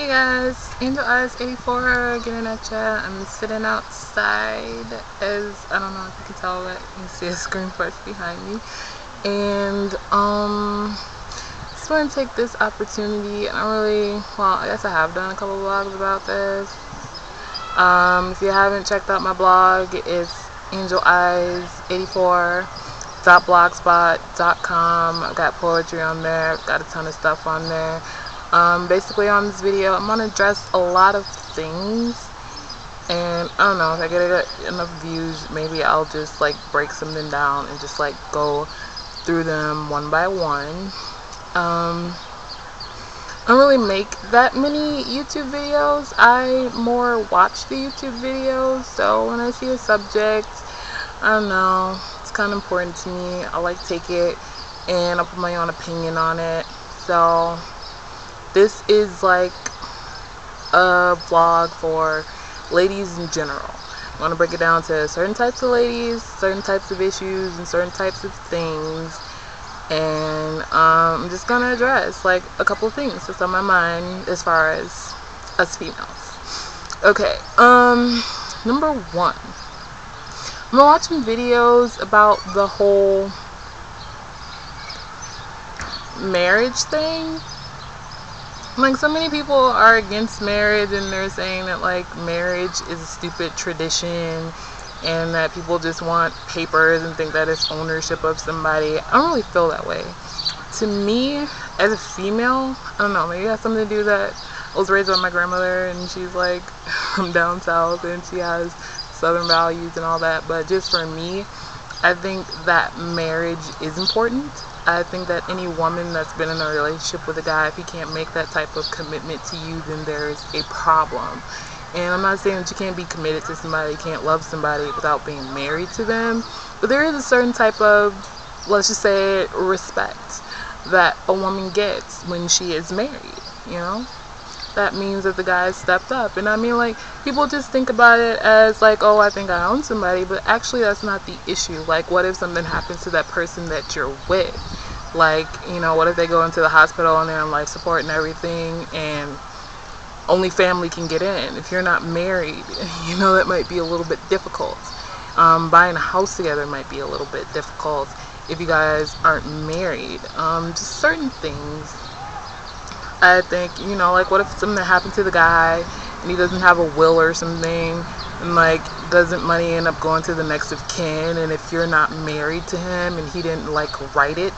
guys, Angel Eyes 84 getting at ya. I'm sitting outside, as I don't know if you can tell that you can see a screen porch behind me, and just want to take this opportunity. I guess I have done a couple vlogs about this. If you haven't checked out my blog, it's Angel Eyes 84.blogspot.com. I've got poetry on there. I've got a ton of stuff on there. Basically on this video I'm gonna address a lot of things, and I don't know, if I get enough views, maybe I'll just like break something down and just like go through them one by one. I don't really make that many YouTube videos. I more watch the YouTube videos, so when I see a subject, I don't know, it's kind of important to me. I like to take it and I'll put my own opinion on it. So this is like a vlog for ladies in general. I want to break it down to certain types of ladies, certain types of issues, and certain types of things. And I'm just going to address like a couple of things that's on my mind as far as us females. Okay, number one. I'm watching videos about the whole marriage thing. Like, so many people are against marriage, and they're saying that like marriage is a stupid tradition and that people just want papers and think that it's ownership of somebody. I don't really feel that way. To me, as a female, I don't know, maybe it has something to do that I was raised by my grandmother and she's like from down south and she has southern values and all that, but just for me, I think that marriage is important. I think that any woman that's been in a relationship with a guy, if he can't make that type of commitment to you, then there's a problem. And I'm not saying that you can't be committed to somebody, you can't love somebody without being married to them, but there is a certain type of, let's just say, respect that a woman gets when she is married, you know? That means that the guy stepped up. And I mean, like, people just think about it as like, oh, I think I own somebody, but actually that's not the issue. Like, what if something happens to that person that you're with? Like, you know, what if they go into the hospital and they're on life support and everything, and only family can get in? If you're not married, you know, that might be a little bit difficult. Buying a house together might be a little bit difficult if you guys aren't married. Just certain things. I think, you know, like, what if something happened to the guy and he doesn't have a will or something, and like, doesn't money end up going to the next of kin? And if you're not married to him and he didn't like write it,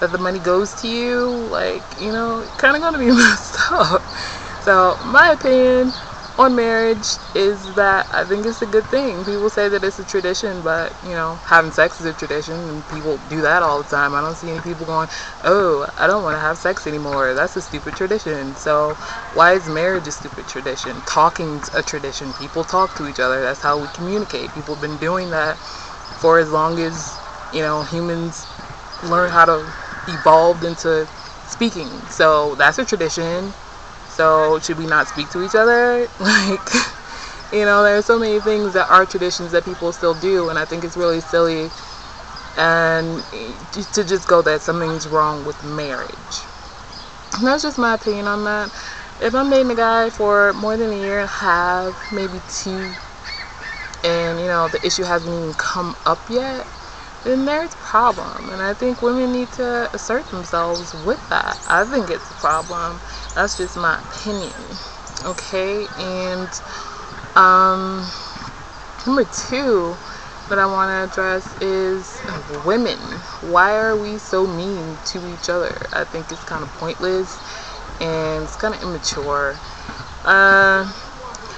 that the money goes to you, like, you know, kind of gonna be messed up. So my opinion on marriage is that I think it's a good thing. People say that it's a tradition, but, you know, having sex is a tradition, and people do that all the time. I don't see any people going, oh, I don't want to have sex anymore, that's a stupid tradition. So why is marriage a stupid tradition? Talking's a tradition. People talk to each other. That's how we communicate. People have been doing that for as long as, you know, humans learn how to evolve into speaking. So that's a tradition. So should we not speak to each other? Like, you know, there are so many things that are traditions that people still do, and I think it's really silly and to just go that something's wrong with marriage. And that's just my opinion on that. If I'm dating a guy for more than a year and a half, maybe two, and, you know, the issue hasn't even come up yet, then there's a problem. And I think women need to assert themselves with that. I think it's a problem. That's just my opinion. Okay, and number two that I want to address is women. Why are we so mean to each other? I think it's kind of pointless and it's kind of immature.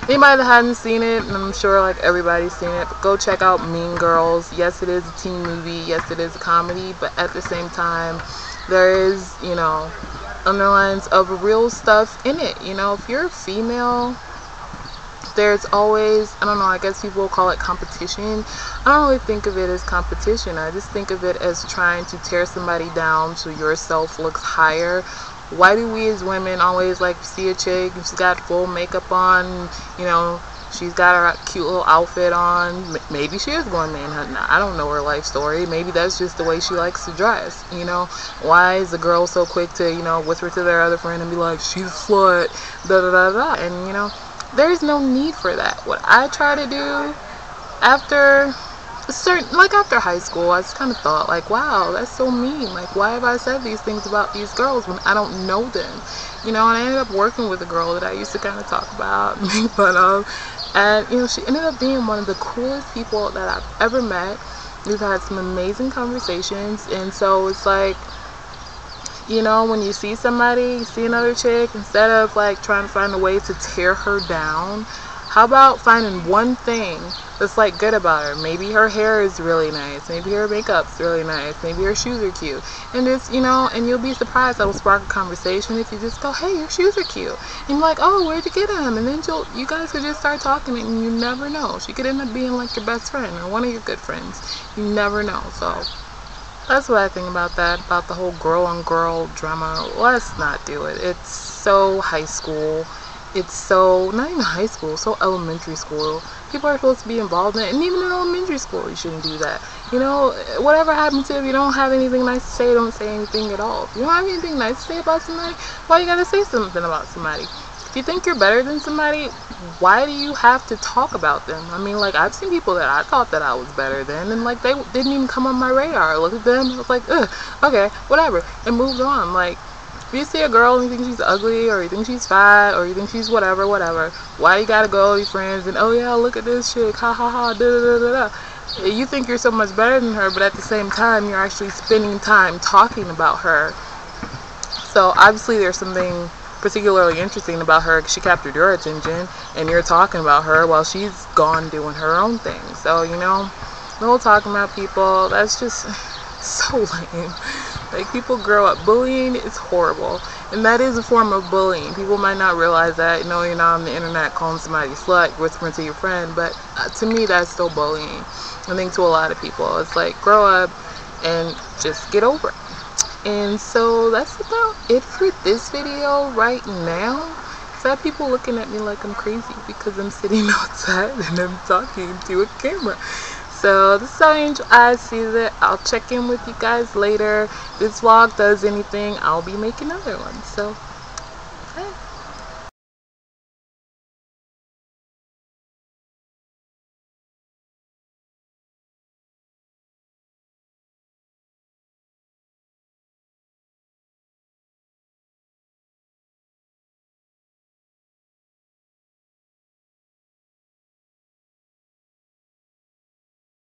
Anybody that hasn't seen it, and I'm sure like everybody's seen it, but go check out Mean Girls. Yes, it is a teen movie. Yes, it is a comedy, but at the same time, there is, you know, underlines of real stuff in it. You know, if you're a female, there's always, I don't know, I guess people will call it competition. I don't really think of it as competition. I just think of it as trying to tear somebody down so yourself looks higher. Why do we as women always like see a chick and she's got full makeup on, you know, She's got her cute little outfit on. Maybe she is going manhunting. I don't know her life story. Maybe that's just the way she likes to dress. You know, why is the girl so quick to, you know, whisper to their other friend and be like, she's a slut, da da da da. And, you know, there's no need for that. What I try to do after after high school, I just kind of thought, like, wow, that's so mean. Like, why have I said these things about these girls when I don't know them? You know, and I ended up working with a girl that I used to kind of talk about, make fun of. And, you know, she ended up being one of the coolest people that I've ever met. We've had some amazing conversations. And so it's like, you know, when you see somebody, you see another chick, instead of like trying to find a way to tear her down, how about finding one thing that's like good about her? Maybe her hair is really nice. Maybe her makeup's really nice. Maybe her shoes are cute. And just, you know, and you'll be surprised that'll spark a conversation if you just go, hey, your shoes are cute. And you're like, oh, where'd you get them? And then you guys could just start talking and you never know. She could end up being like your best friend or one of your good friends. You never know. So that's what I think about that, about the whole girl on girl drama. Let's not do it. It's so high school. It's so, not even high school, so elementary school. People are supposed to be involved in it. And even in elementary school, you shouldn't do that. You know, whatever happens to if you don't have anything nice to say, don't say anything at all. If you don't have anything nice to say about somebody, why you gotta say something about somebody? If you think you're better than somebody, why do you have to talk about them? I mean, like, I've seen people that I thought that I was better than, and like, they didn't even come on my radar. I looked at them, I was like, ugh, okay, whatever, and moved on. Like, if you see a girl and you think she's ugly, or you think she's fat, or you think she's whatever, why you gotta go to your friends and, oh yeah, look at this chick, ha ha ha, da da da da da. You think you're so much better than her, but at the same time, you're actually spending time talking about her. So obviously there's something particularly interesting about her, because she captured your attention, and you're talking about her while she's gone doing her own thing. So, you know, the whole talking about people, that's just so lame. Like, people grow up. Bullying is horrible, and that is a form of bullying. People might not realize that. You know, you're not on the internet calling somebody a slut, whispering to your friend, but to me, that's still bullying. I think to a lot of people, it's like, grow up and just get over it. And so that's about it for this video right now. So I have people looking at me like I'm crazy because I'm sitting outside and I'm talking to a camera. So this is how I see it. I'll check in with you guys later. If this vlog does anything, I'll be making another one. So, bye.